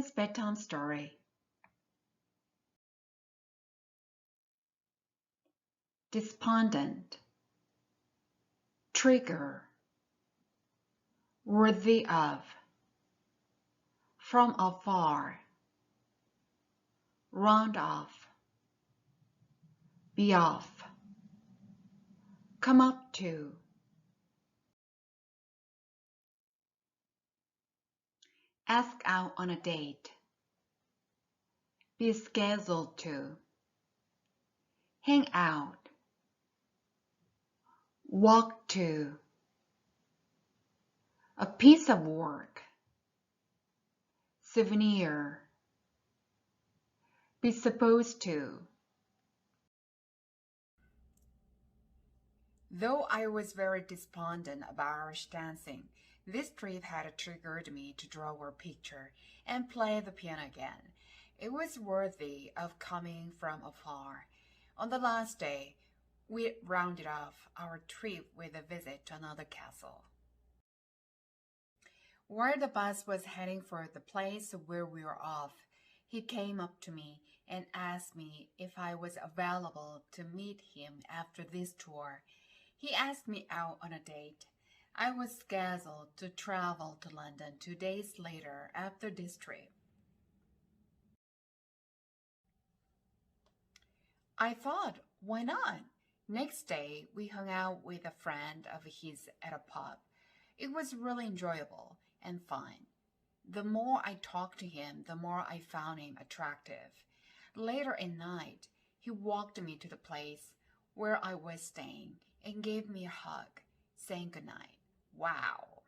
Today's bedtime story. Despondent, trigger, worthy of, from afar, round off, be off, come up to, ask out on a date, be scheduled to, hang out, walk to, a piece of work, souvenir, be supposed to. Though I was very despondent about Irish dancing, this trip had triggered me to draw a picture and play the piano again. It was worthy of coming from afar. On the last day, we rounded off our trip with a visit to another castle. While the bus was heading for the place where we were off, he came up to me and asked me if I was available to meet him after this tour. He asked me out on a date. I was scheduled to travel to London 2 days later after this trip. I thought, why not? Next day, we hung out with a friend of his at a pub. It was really enjoyable and fun. The more I talked to him, the more I found him attractive. Later at night, he walked me to the place where I was staying and gave me a hug, saying goodnight. Wow.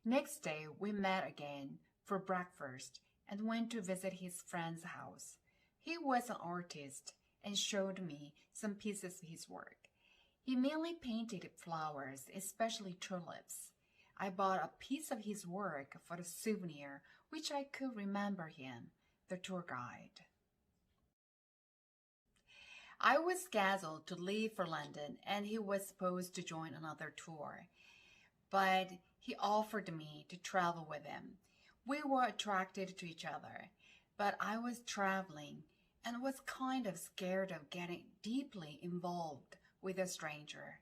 Next day, we met again for breakfast and went to visit his friend's house. He was an artist and showed me some pieces of his work. He mainly painted flowers, especially tulips. I bought a piece of his work for the souvenir, which I could remember him, the tour guide. I was scheduled to leave for London and he was supposed to join another tour, but he offered me to travel with him. We were attracted to each other, but I was traveling and was kind of scared of getting deeply involved with a stranger,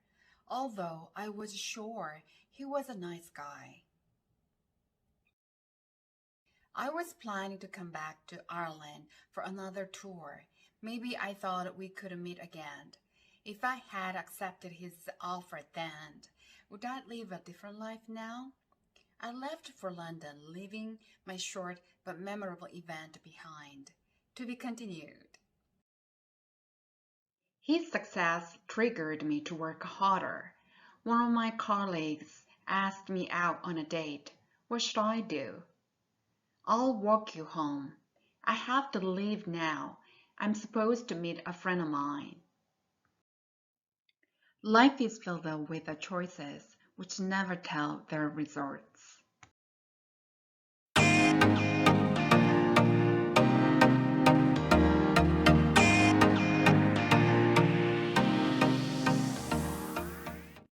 although I was sure he was a nice guy. I was planning to come back to Ireland for another tour. Maybe I thought we could meet again. If I had accepted his offer then, would I live a different life now? I left for London, leaving my short but memorable event behind. To be continued. His success triggered me to work harder. One of my colleagues asked me out on a date. What should I do? I'll walk you home. I have to leave now. I'm supposed to meet a friend of mine. Life is filled with choices which never tell their result.